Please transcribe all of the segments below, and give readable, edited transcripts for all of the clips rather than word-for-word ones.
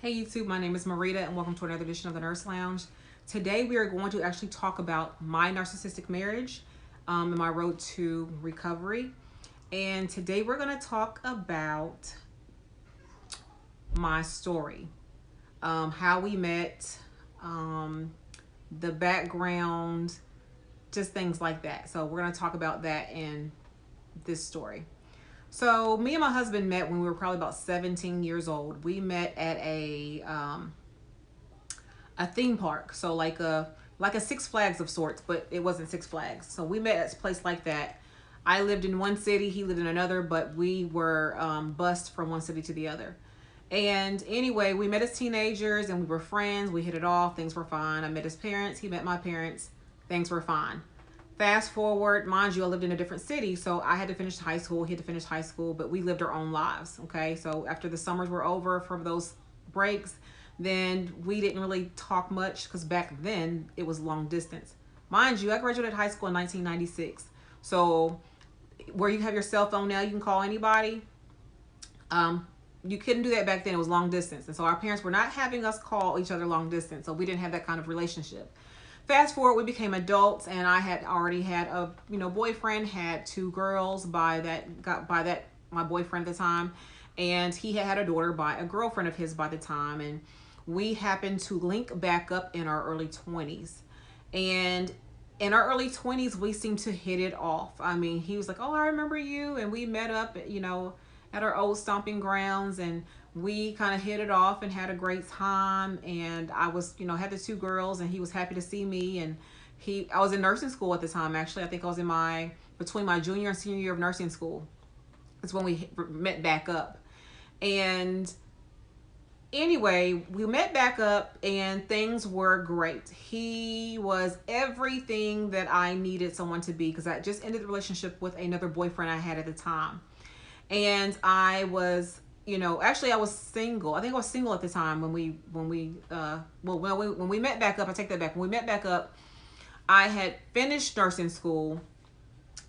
Hey YouTube, my name is Marita and welcome to another edition of the Nurse Lounge. Today we are going to actually talk about my narcissistic marriage and my road to recovery. And today we're going to talk about my story, how we met, the background, just things like that. So we're going to talk about that in this story. So me and my husband met when we were probably about 17 years old. We met at a theme park, so like a Six Flags of sorts, but it wasn't Six Flags. So we met at a place like that. I lived in one city, he lived in another, but we were bused from one city to the other. And anyway, we met as teenagers and we were friends. We hit it off. Things were fine. I met his parents. He met my parents. Things were fine. Fast forward, mind you, I lived in a different city, so I had to finish high school. He had to finish high school, but we lived our own lives, okay? So after the summers were over from those breaks, then we didn't really talk much because back then it was long distance. Mind you, I graduated high school in 1996. So where you have your cell phone now, you can call anybody. You couldn't do that back then. It was long distance. And so our parents were not having us call each other long distance. So we didn't have that kind of relationship. Fast forward, we became adults, and I had already had a boyfriend, had two girls by that my boyfriend at the time, and he had a daughter by a girlfriend of his by the time, and we happened to link back up in our early 20s. And in our early 20s, we seemed to hit it off. I mean, he was like, "Oh, I remember you," and we met up, at our old stomping grounds, and we kind of hit it off and had a great time. And I was, had the two girls, and he was happy to see me. And I was in nursing school at the time. Actually, I think I was between my junior and senior year of nursing school. That's when we met back up. And anyway, we met back up and things were great. He was everything that I needed someone to be, because I just ended the relationship with another boyfriend I had at the time. And I was, actually I was single. I think I was single at the time when we met back up. I take that back. When we met back up, I had finished nursing school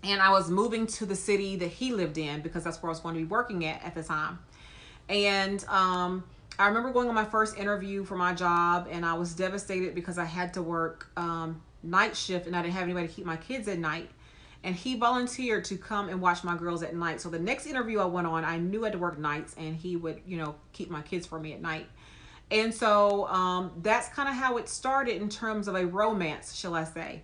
and I was moving to the city that he lived in because that's where I was going to be working at the time. And I remember going on my first interview for my job, and I was devastated because I had to work night shift and I didn't have anybody to keep my kids at night. And he volunteered to come and watch my girls at night. So the next interview I went on, I knew I had to work nights, and he would, keep my kids for me at night. And so that's kind of how it started in terms of a romance, shall I say.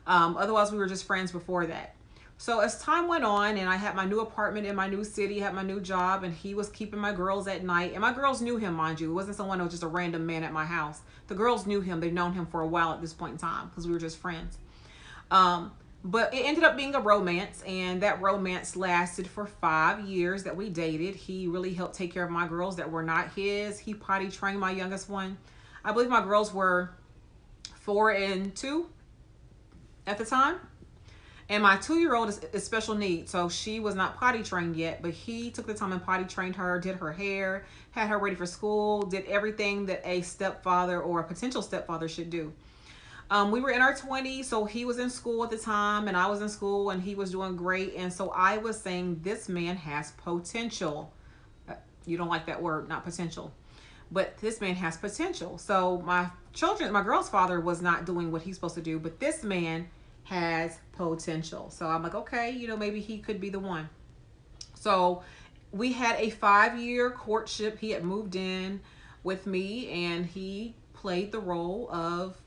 Otherwise, we were just friends before that. So as time went on, and I had my new apartment in my new city, had my new job, and he was keeping my girls at night. And my girls knew him, mind you. It wasn't someone who was just a random man at my house. The girls knew him. They've known him for a while at this point in time because we were just friends. But it ended up being a romance, and that romance lasted for 5 years that we dated. He really helped take care of my girls that were not his. He potty trained my youngest one. I believe my girls were 4 and 2 at the time. And my 2-year-old is special needs, so she was not potty trained yet, but he took the time and potty trained her, did her hair, had her ready for school, did everything that a stepfather or a potential stepfather should do. We were in our 20s, so he was in school at the time, and I was in school, and he was doing great. And so I was saying, this man has potential. You don't like that word, not potential. But this man has potential. So my girl's father was not doing what he's supposed to do, but this man has potential. So I'm like, okay, maybe he could be the one. So we had a 5-year courtship. He had moved in with me, and he played the role of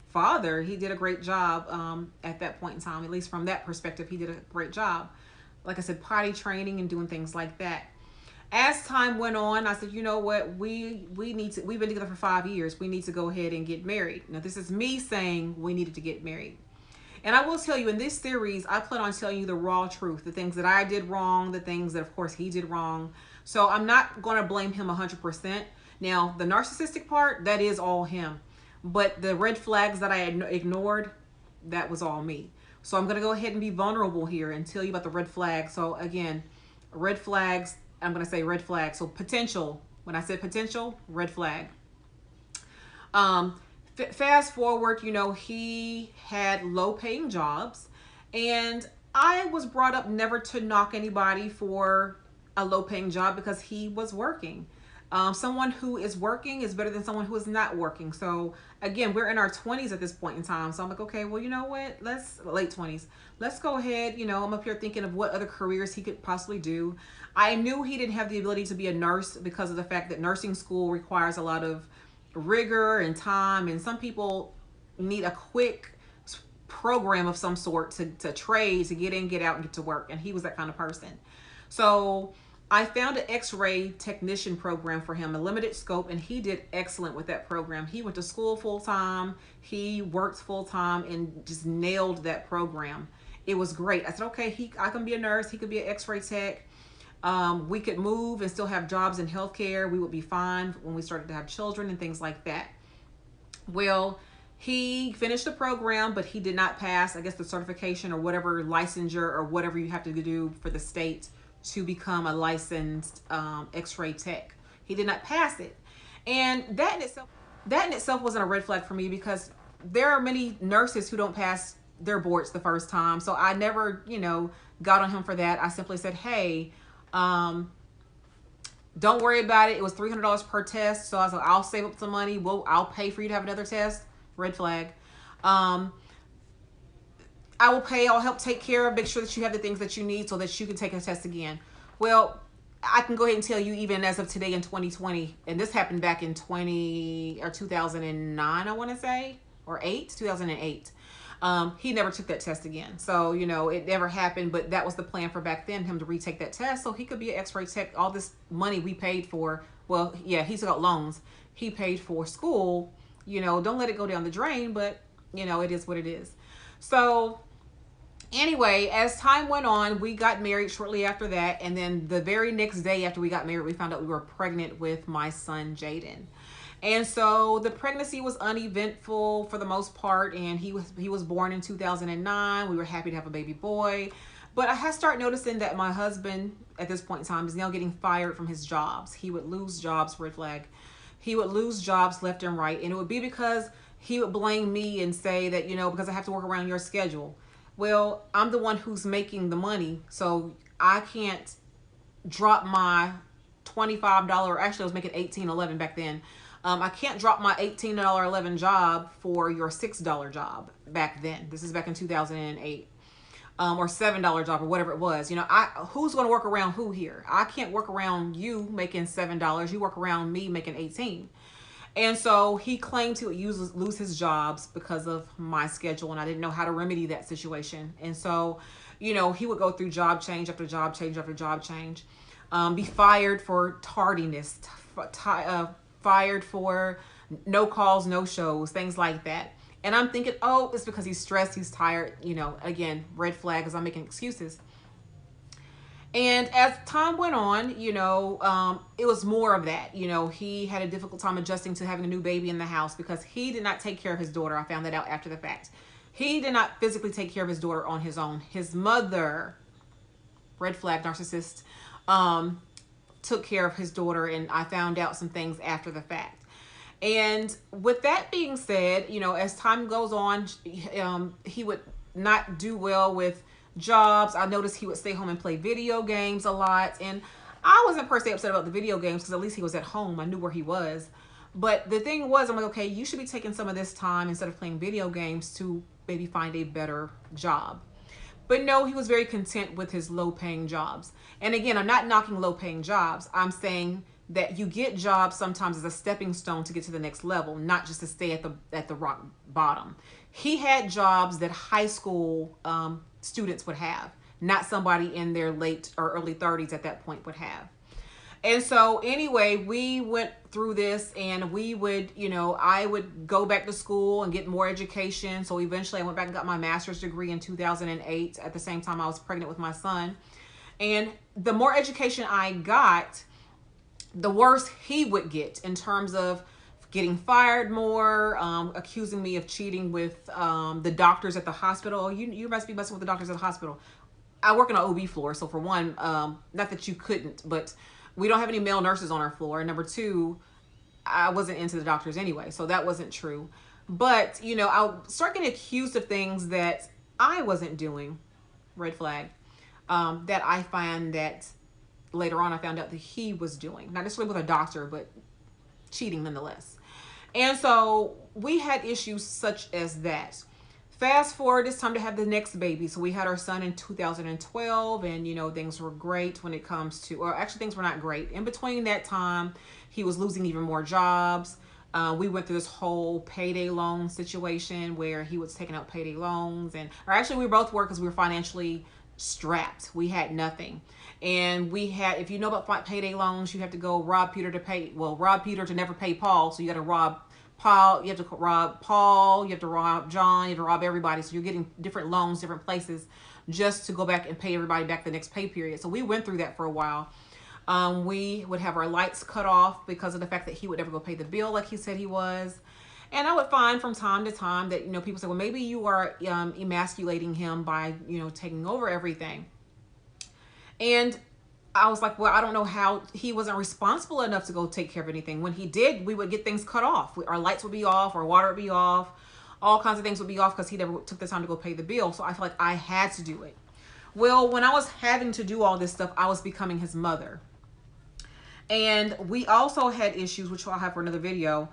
father. He did a great job at that point in time. At least from that perspective, he did a great job. Like I said, potty training and doing things like that. As time went on, I said, you know what, we've been together for 5 years. We need to go ahead and get married. Now, this is me saying we needed to get married. And I will tell you, in this series, I plan on telling you the raw truth, the things that I did wrong, the things that, of course, he did wrong. So I'm not going to blame him 100%. Now, the narcissistic part, that is all him. But the red flags that I had ignored, that was all me. So I'm going to go ahead and be vulnerable here and tell you about the red flags. So again, red flags, I'm going to say red flag. So potential, when I said potential, red flag. Fast forward, he had low paying jobs, and I was brought up never to knock anybody for a low paying job because he was working. Someone who is working is better than someone who is not working. So again, we're in our 20s at this point in time. So I'm like, okay, well, you know what? Late 20s. Let's go ahead. You know, I'm up here thinking of what other careers he could possibly do. I knew he didn't have the ability to be a nurse because of the fact that nursing school requires a lot of rigor and time. And some people need a quick program of some sort to trade, to get in, get out, and get to work. And he was that kind of person. So I found an x-ray technician program for him, a limited scope, and he did excellent with that program. He went to school full-time, he worked full-time, and just nailed that program. It was great. I said, okay, I can be a nurse, he could be an x-ray tech. We could move and still have jobs in healthcare. We would be fine when we started to have children and things like that. Well, he finished the program, but he did not pass, I guess, the certification or whatever licensure or whatever you have to do for the state to become a licensed x-ray tech. He did not pass it. And that in itself wasn't a red flag for me, because there are many nurses who don't pass their boards the first time. So I never, got on him for that. I simply said, hey, don't worry about it. It was $300 per test. So I was like, I'll save up some money. I'll pay for you to have another test. Red flag. I will pay, I'll help take care of, make sure that you have the things that you need so that you can take a test again. Well, I can go ahead and tell you, even as of today in 2020, and this happened back in 2009, I want to say, or 2008. He never took that test again. So, it never happened, but that was the plan for back then, him to retake that test so he could be an x-ray tech. All this money we paid for, well, yeah, he took out loans. He paid for school, don't let it go down the drain, but, it is what it is. So anyway, as time went on, we got married shortly after that. And then the very next day after we got married, we found out we were pregnant with my son, Jaden. And so the pregnancy was uneventful for the most part. And he was born in 2009. We were happy to have a baby boy. But I had started noticing that my husband at this point in time is now getting fired from his jobs. He would lose jobs, red flag. He would lose jobs left and right. And it would be because he would blame me and say that, because I have to work around your schedule. Well, I'm the one who's making the money, so I can't drop my $25, or actually I was making $18.11 back then. I can't drop my $18.11 job for your $6 job back then. This is back in 2008. Or $7 job or whatever it was. Who's going to work around who here? I can't work around you making $7. You work around me making 18. And so he claimed he would lose his jobs because of my schedule, and I didn't know how to remedy that situation. And so, he would go through job change after job change after job change, be fired for tardiness, fired for no calls, no shows, things like that. And I'm thinking, oh, it's because he's stressed, he's tired, again, red flag, because I'm making excuses. And as time went on, it was more of that. He had a difficult time adjusting to having a new baby in the house because he did not take care of his daughter. I found that out after the fact. He did not physically take care of his daughter on his own. His mother, red flag narcissist, took care of his daughter, and I found out some things after the fact. And with that being said, as time goes on, he would not do well with jobs. I noticed he would stay home and play video games a lot, and I wasn't per se upset about the video games because at least he was at home. I knew where he was. But the thing was, I'm like, okay, you should be taking some of this time instead of playing video games to maybe find a better job. But no, he was very content with his low-paying jobs. And again, I'm not knocking low-paying jobs. I'm saying that you get jobs sometimes as a stepping stone to get to the next level, not just to stay at the rock bottom. He had jobs that high school students would have, not somebody in their late or early 30s at that point would have. And so anyway, we went through this, and we would, I would go back to school and get more education. So eventually I went back and got my master's degree in 2008 at the same time I was pregnant with my son. And the more education I got, the worse he would get in terms of getting fired more, accusing me of cheating with the doctors at the hospital. You must be messing with the doctors at the hospital. I work on an OB floor, so for one, not that you couldn't, but we don't have any male nurses on our floor. And number two, I wasn't into the doctors anyway, so that wasn't true. But, I'll start getting accused of things that I wasn't doing, red flag, that I find that later on I found out that he was doing. Not necessarily with a doctor, but cheating nonetheless. And so we had issues such as that. Fast forward, it's time to have the next baby. So we had our son in 2012, and you know, things were great when it comes to, or actually things were not great. In between that time, he was losing even more jobs. We went through this whole payday loan situation where he was taking out payday loans, or actually we both worked because we were financially strapped. We had nothing. And we had, if you know about payday loans, you have to go rob Peter to never pay Paul. So you got to rob Paul, you have to rob Paul, you have to rob John, you have to rob everybody. So you're getting different loans, different places, just to go back and pay everybody back the next pay period. So we went through that for a while. We would have our lights cut off because of the fact that he would never go pay the bill like he said he was. And I would find from time to time that, you know, people say, well, maybe you are emasculating him by, you know, taking over everything. And I was like, well, I don't know how he wasn't responsible enough to go take care of anything. When he did, we would get things cut off. Our lights would be off, our water would be off, all kinds of things would be off because he never took the time to go pay the bill. So I feel like I had to do it. Well, when I was having to do all this stuff, I was becoming his mother. And we also had issues, which I'll have for another video.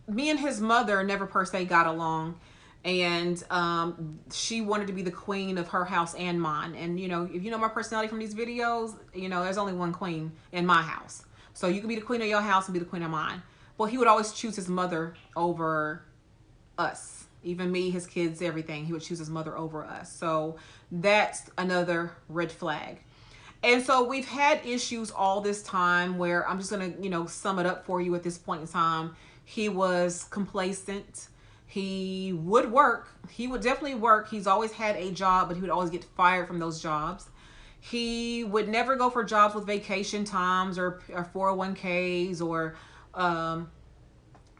Me and his mother never per se got along. And she wanted to be the queen of her house and mine. And, you know, if you know my personality from these videos, you know, there's only one queen in my house. So you can be the queen of your house and be the queen of mine. Well, he would always choose his mother over us. Even me, his kids, everything. He would choose his mother over us. So that's another red flag. And so we've had issues all this time where I'm just going to, you know, sum it up for you at this point in time. He was complacent. He would work. He would definitely work. He's always had a job, but he would always get fired from those jobs. He would never go for jobs with vacation times or 401ks or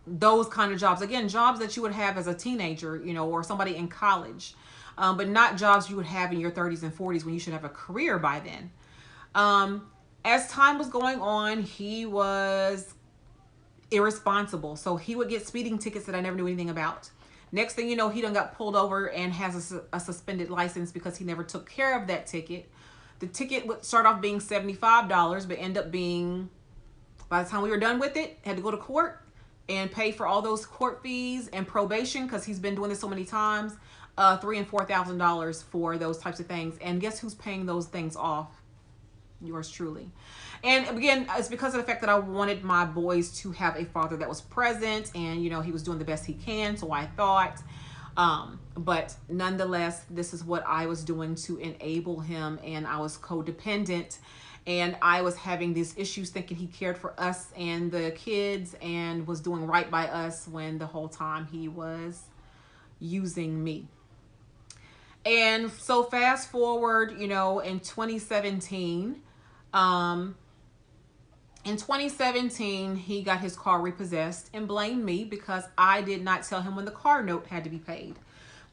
those kind of jobs. Again, jobs that you would have as a teenager, you know, or somebody in college, but not jobs you would have in your 30s and 40s when you should have a career by then. As time was going on, he was irresponsible. So he would get speeding tickets that I never knew anything about. Next thing you know, he done got pulled over and has a suspended license because he never took care of that ticket. The ticket would start off being $75, but end up being, by the time we were done with it, had to go to court and pay for all those court fees and probation because he's been doing this so many times, $3,000 and $4,000 for those types of things. And guess who's paying those things off? Yours truly. And again, it's because of the fact that I wanted my boys to have a father that was present, and you know, he was doing the best he can, so I thought, but nonetheless, this is what I was doing to enable him, and I was codependent, and I was having these issues thinking he cared for us and the kids and was doing right by us when the whole time he was using me. And so fast forward, you know, in 2017, he got his car repossessed and blamed me because I did not tell him when the car note had to be paid.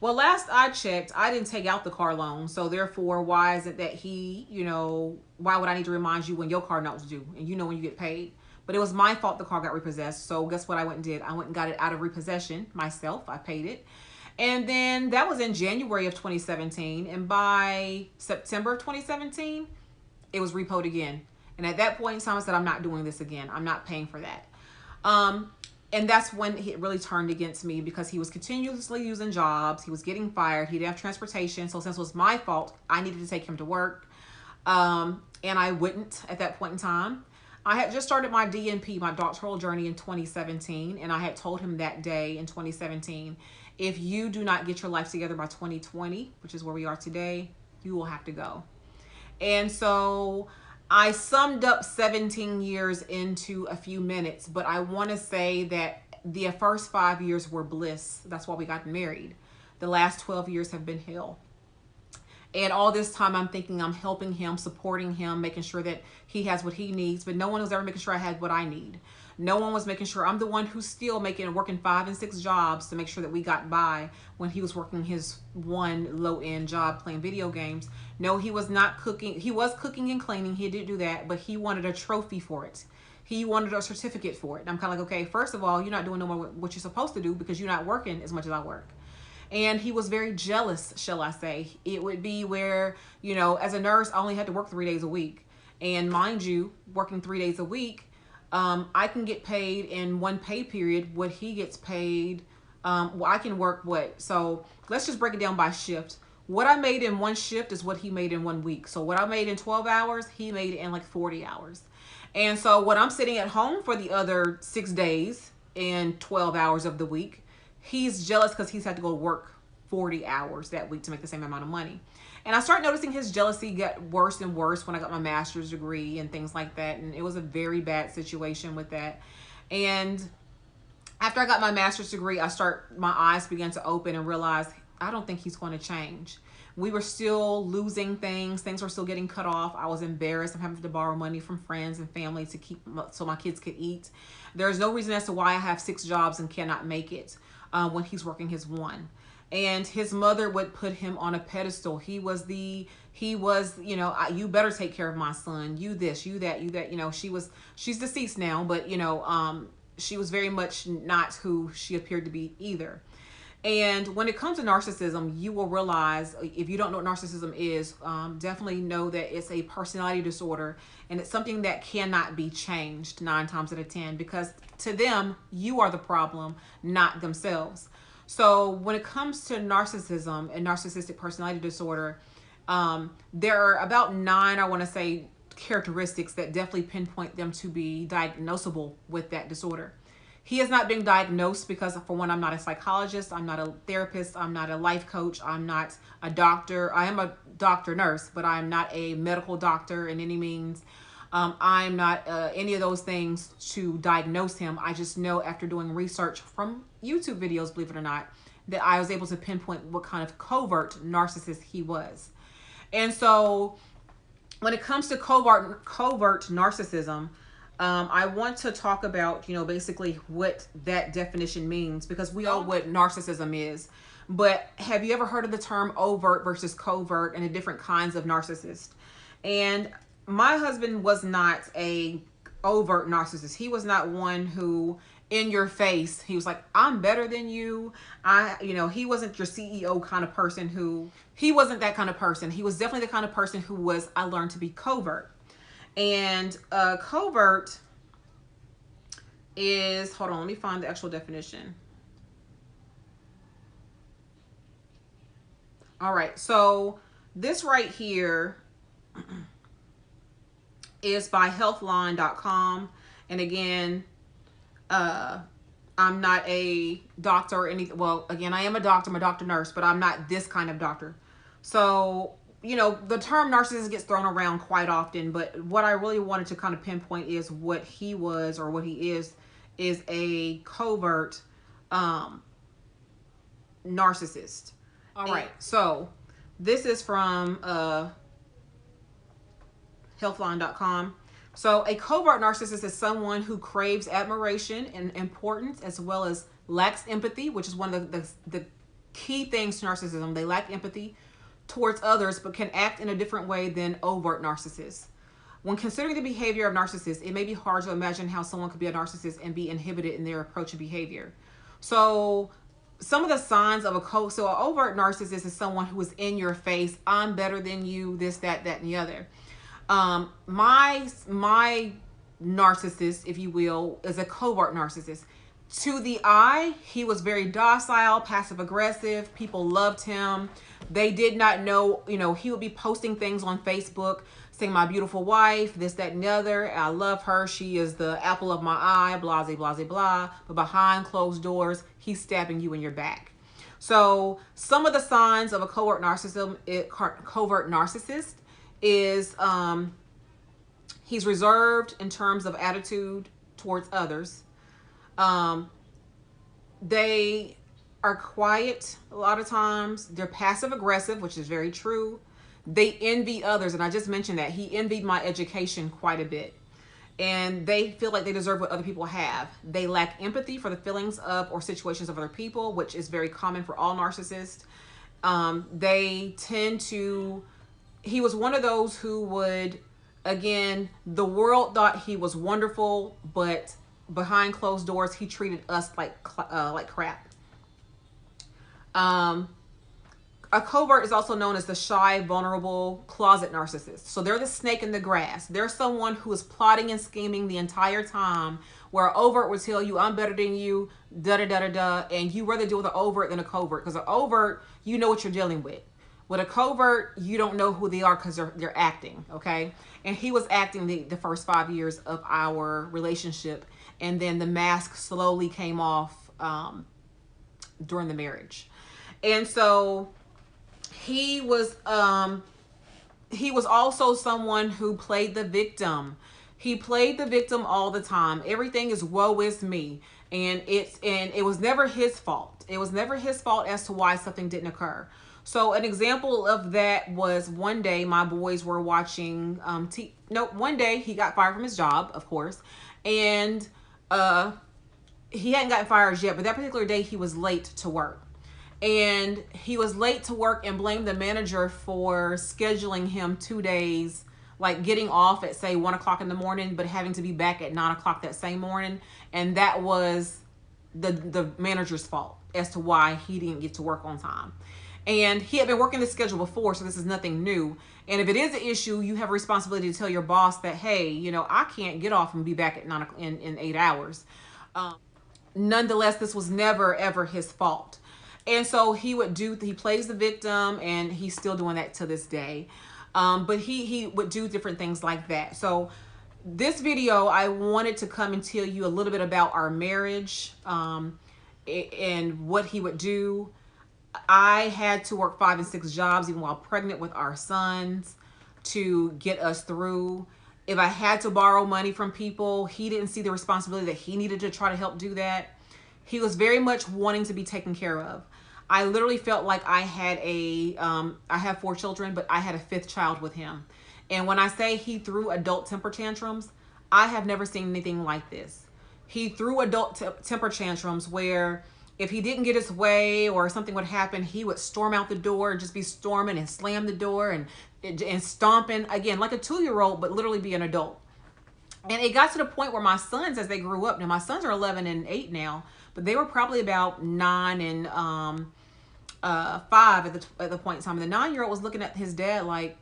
Well, last I checked, I didn't take out the car loan. So therefore, why is it that he, you know, why would I need to remind you when your car note's due and you know when you get paid? But it was my fault the car got repossessed. So guess what I went and did? I went and got it out of repossession myself. I paid it. And then that was in January of 2017. And by September of 2017, it was repoed again. And at that point in time, I said, I'm not doing this again. I'm not paying for that. And that's when it really turned against me because he was continuously using jobs. He was getting fired. He didn't have transportation. So since it was my fault, I needed to take him to work. And I wouldn't at that point in time. I had just started my DNP, my doctoral journey in 2017. And I had told him that day in 2017, if you do not get your life together by 2020, which is where we are today, you will have to go. And so I summed up 17 years into a few minutes, but I want to say that the first 5 years were bliss. That's why we got married. The last 12 years have been hell. And all this time I'm thinking I'm helping him, supporting him, making sure that he has what he needs, but no one was ever making sure I had what I need. No one was making sure I'm the one who's still working 5 and 6 jobs to make sure that we got by when he was working his one low-end job playing video games. No, he was not cooking. He was cooking and cleaning. He did do that, but he wanted a trophy for it. He wanted a certificate for it. And I'm kind of like, okay, first of all, you're not doing no more what you're supposed to do because you're not working as much as I work. And he was very jealous, shall I say. It would be where, you know, as a nurse, I only had to work 3 days a week. And mind you, working 3 days a week, I can get paid in one pay period what he gets paid. Well, I can work what? So let's just break it down by shift. What I made in one shift is what he made in 1 week. So what I made in 12 hours, he made in like 40 hours. And so when I'm sitting at home for the other 6 days in 12 hours of the week, he's jealous because he's had to go work 40 hours that week to make the same amount of money. And I started noticing his jealousy get worse and worse when I got my master's degree and things like that. And it was a very bad situation with that. And after I got my master's degree, my eyes began to open and realize I don't think he's going to change. We were still losing things. Things were still getting cut off. I was embarrassed. I'm having to borrow money from friends and family to keep so my kids could eat. There's no reason as to why I have 6 jobs and cannot make it when he's working his one. And his mother would put him on a pedestal. He was, you know, you better take care of my son. You this, you that, you that. You know, she's deceased now, but, you know, she was very much not who she appeared to be either. And when it comes to narcissism, you will realize, if you don't know what narcissism is, definitely know that it's a personality disorder, and it's something that cannot be changed 9 times out of 10, because to them, you are the problem, not themselves. So when it comes to narcissism and narcissistic personality disorder, there are about 9, I want to say, characteristics that definitely pinpoint them to be diagnosable with that disorder. He is not being diagnosed because, for one, I'm not a psychologist, I'm not a therapist, I'm not a life coach, I'm not a doctor. I am a doctor nurse, but I'm not a medical doctor in any means. I'm not any of those things to diagnose him. I just know, after doing research from YouTube videos, believe it or not, that I was able to pinpoint what kind of covert narcissist he was. And so when it comes to covert narcissism, I want to talk about, you know, basically what that definition means, because we know what narcissism is. But have you ever heard of the term overt versus covert and the different kinds of narcissist? And my husband was not a overt narcissist. He was not one who, in your face, he was like, I'm better than you. You know, he wasn't your CEO kind of person he wasn't that kind of person. He was definitely the kind of person who I learned to be covert. And covert is, hold on, let me find the actual definition. All right, so this right here is by healthline.com. And again, I'm not a doctor or anything. Well, again, I am a doctor, I'm a doctor nurse, but I'm not this kind of doctor. So, you know, the term narcissist gets thrown around quite often, but what I really wanted to kind of pinpoint is what he was, or what he is a covert narcissist. All right, so this is from healthline.com. So a covert narcissist is someone who craves admiration and importance, as well as lacks empathy, which is one of the key things to narcissism. They lack empathy towards others, but can act in a different way than overt narcissists. When considering the behavior of narcissists, it may be hard to imagine how someone could be a narcissist and be inhibited in their approach and behavior. So some of the signs of an overt narcissist is someone who is in your face. I'm better than you, this, that, and the other. My narcissist, if you will, is a covert narcissist. To the eye, he was very docile, passive aggressive. People loved him. They did not know, you know, he would be posting things on Facebook saying, my beautiful wife, this, that, and the other. I love her. She is the apple of my eye, blah, blah, blah, blah. But behind closed doors, he's stabbing you in your back. So some of the signs of a covert narcissist is he's reserved in terms of attitude towards others. They are quiet a lot of times. They're passive aggressive, which is very true. They envy others, and I just mentioned that. He envied my education quite a bit. And they feel like they deserve what other people have. They lack empathy for the feelings of or situations of other people, which is very common for all narcissists. They tend to... He was one of those who would, again, the world thought he was wonderful, but behind closed doors, he treated us like crap. Um, a covert is also known as the shy, vulnerable, closet narcissist. So they're the snake in the grass. They're someone who is plotting and scheming the entire time, where an overt will tell you, I'm better than you, da da da da da, and you rather deal with an overt than a covert, because an overt, you know what you're dealing with. With a covert, you don't know who they are because they're acting, okay? And he was acting the first 5 years of our relationship, and then the mask slowly came off during the marriage. And so he was also someone who played the victim. He played the victim all the time. Everything is woe is me. And it was never his fault. It was never his fault as to why something didn't occur. So an example of that was one day my boys were watching one day he got fired from his job, of course. And he hadn't gotten fired yet, but that particular day he was late to work. And he was late to work and blamed the manager for scheduling him 2 days, like getting off at, say, 1 o'clock in the morning, but having to be back at 9 o'clock that same morning. And that was the manager's fault as to why he didn't get to work on time. And he had been working the schedule before, so this is nothing new. And if it is an issue, you have a responsibility to tell your boss that, hey, I can't get off and be back at 9 in 8 hours. Nonetheless, this was never, ever his fault. And so he plays the victim, and he's still doing that to this day. But he would do different things like that. So this video, I wanted to come and tell you a little bit about our marriage and what he would do. I had to work 5 and 6 jobs even while pregnant with our sons to get us through. If I had to borrow money from people, he didn't see the responsibility that he needed to try to help do that. He was very much wanting to be taken care of. I literally felt like I had I have 4 children, but I had a 5th child with him. And when I say he threw adult temper tantrums, I have never seen anything like this. He threw adult temper tantrums where if he didn't get his way or something would happen, he would storm out the door and just be storming and slam the door and stomping, again, like a 2-year-old, but literally be an adult. And it got to the point where my sons, as they grew up, now my sons are 11 and 8 now, but they were probably about 9 and 5 at the point in time. And the 9-year-old was looking at his dad like,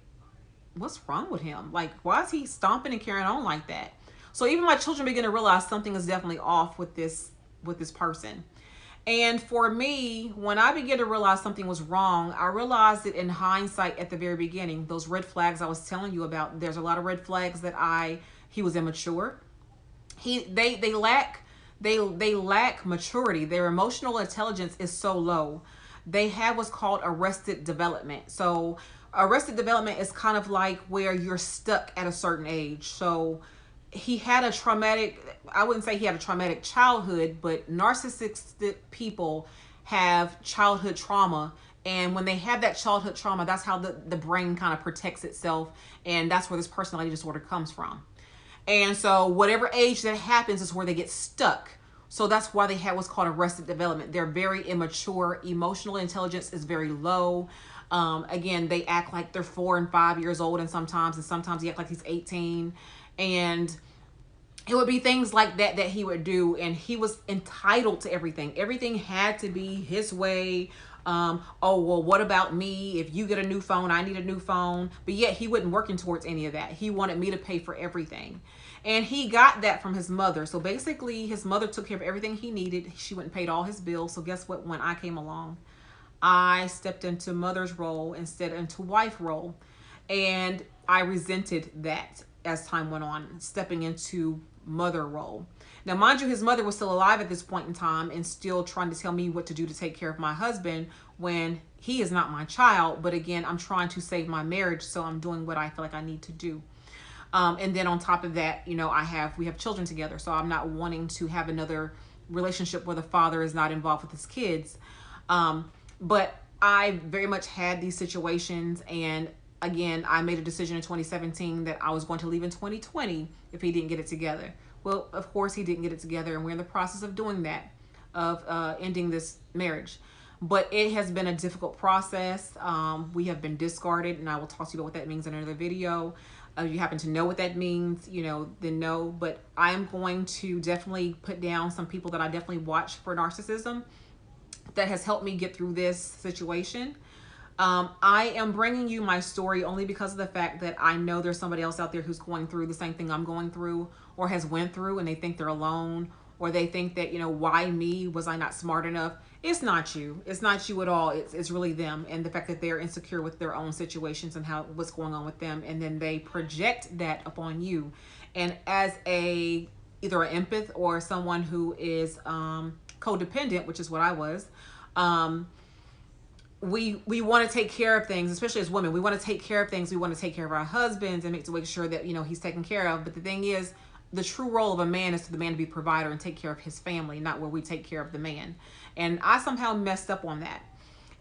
what's wrong with him? Like, why is he stomping and carrying on like that? So even my children begin to realize something is definitely off with this person. And for me, when I began to realize something was wrong, I realized it in hindsight at the very beginning. Those red flags I was telling you about, there's a lot of red flags that he was immature. They lack maturity. Their emotional intelligence is so low. They have what's called arrested development. So arrested development is kind of like where you're stuck at a certain age. So he had a traumatic, I wouldn't say he had a traumatic childhood, but narcissistic people have childhood trauma. And when they have that childhood trauma, that's how the brain kind of protects itself. And that's where this personality disorder comes from. And so whatever age that happens is where they get stuck. So that's why they have what's called arrested development. They're very immature. Emotional intelligence is very low. Again, they act like they're 4 and 5 years old, and sometimes he act like he's 18. And it would be things like that he would do. And he was entitled to everything. Everything had to be his way. Oh, well, what about me? If you get a new phone, I need a new phone. But yet he wasn't working towards any of that. He wanted me to pay for everything. And he got that from his mother. So basically, his mother took care of everything he needed. She went and paid all his bills. So guess what? When I came along, I stepped into mother's role instead into wife role. And I resented that as time went on, stepping into mother role. Now, mind you, his mother was still alive at this point in time and still trying to tell me what to do to take care of my husband when he is not my child. But again, I'm trying to save my marriage, so I'm doing what I feel like I need to do. And then on top of that, we have children together. So I'm not wanting to have another relationship where the father is not involved with his kids. But I very much had these situations. And again, I made a decision in 2017 that I was going to leave in 2020 if he didn't get it together. Well, of course he didn't get it together, and we're in the process of doing that, of ending this marriage. But it has been a difficult process. We have been discarded, and I will talk to you about what that means in another video. If you happen to know what that means, then know. But I am going to definitely put down some people that I definitely watch for narcissism, that has helped me get through this situation. I am bringing you my story only because of the fact that I know there's somebody else out there who's going through the same thing I'm going through, or has went through, and they think they're alone, or they think that, you know, why me? Was I not smart enough? It's not you. It's not you at all. It's really them, and the fact that they're insecure with their own situations and what's going on with them, and then they project that upon you. And as either an empath or someone who is codependent, which is what I was, we want to take care of things, especially as women. We want to take care of things. We want to take care of our husbands and make sure that, you know, he's taken care of. But the thing is, the true role of a man is for the man to be a provider and take care of his family, not where we take care of the man. And I somehow messed up on that.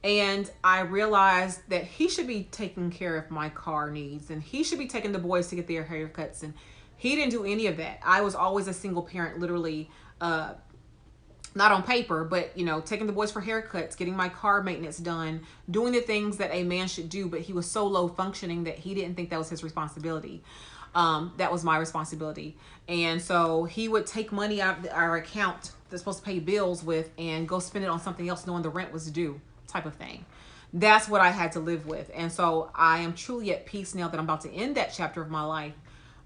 And I realized that he should be taking care of my car needs, and he should be taking the boys to get their haircuts. And he didn't do any of that. I was always a single parent, literally, not on paper, but, you know, taking the boys for haircuts, getting my car maintenance done, doing the things that a man should do. But he was so low functioning that he didn't think that was his responsibility. That was my responsibility. And so he would take money out of our account that's supposed to pay bills with and go spend it on something else, knowing the rent was due, type of thing. That's what I had to live with. And so I am truly at peace now that I'm about to end that chapter of my life.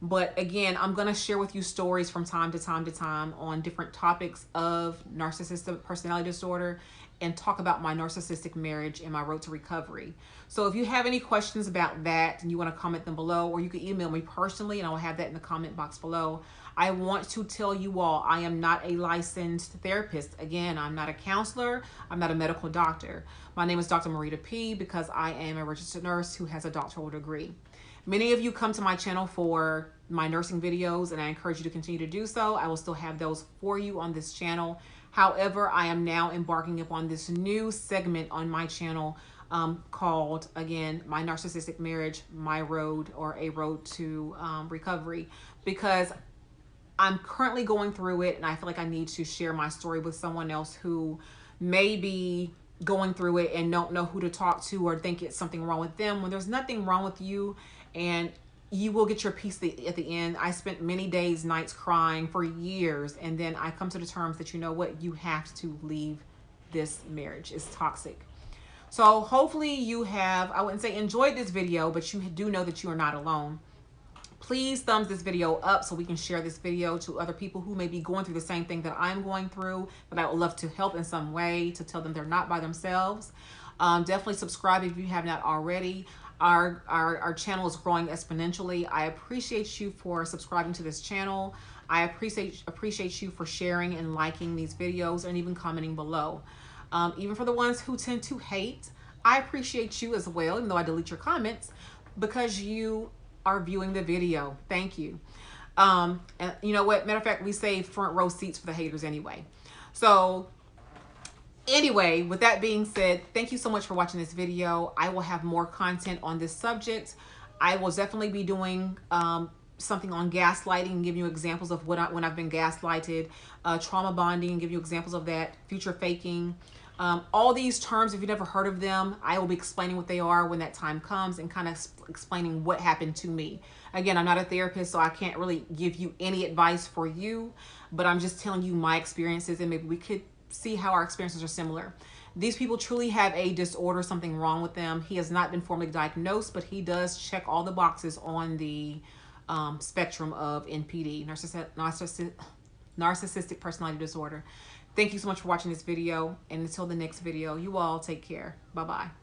But again, I'm going to share with you stories from time to time on different topics of narcissistic personality disorder, and talk about my narcissistic marriage and my road to recovery. So if you have any questions about that and you want to comment them below, or you can email me personally and I will have that in the comment box below. I want to tell you all, I am not a licensed therapist. Again, I'm not a counselor. I'm not a medical doctor. My name is Dr. Marita P. because I am a registered nurse who has a doctoral degree. Many of you come to my channel for my nursing videos, and I encourage you to continue to do so. I will still have those for you on this channel. However, I am now embarking upon this new segment on my channel called, again, My Narcissistic Marriage, My Road, or A Road to Recovery, because I'm currently going through it, and I feel like I need to share my story with someone else who may be going through it and don't know who to talk to, or think it's something wrong with them, when there's nothing wrong with you, and you will get your peace at the end. I spent many days, nights crying for years, and then I come to the terms that, you know what, you have to leave this marriage. It's toxic. So hopefully you have, I wouldn't say enjoyed this video, but you do know that you are not alone. Please thumbs this video up so we can share this video to other people who may be going through the same thing that I'm going through, that I would love to help in some way, to tell them they're not by themselves. Definitely subscribe if you have not already. Our channel is growing exponentially. I appreciate you for subscribing to this channel. I appreciate you for sharing and liking these videos, and even commenting below. Even for the ones who tend to hate, I appreciate you as well, even though I delete your comments, because you are viewing the video. Thank you. And you know what? Matter of fact, we save front row seats for the haters anyway. So anyway, with that being said, thank you so much for watching this video. I will have more content on this subject. I will definitely be doing something on gaslighting, and give you examples of when I've been gaslighted, trauma bonding, and give you examples of that, future faking. All these terms, if you've never heard of them, I will be explaining what they are when that time comes, and kind of explaining what happened to me. Again, I'm not a therapist, so I can't really give you any advice for you, but I'm just telling you my experiences, and maybe we could see how our experiences are similar. These people truly have a disorder, something wrong with them. He has not been formally diagnosed, but he does check all the boxes on the spectrum of NPD, narcissistic personality disorder. Thank you so much for watching this video, and until the next video, you all take care. Bye-bye.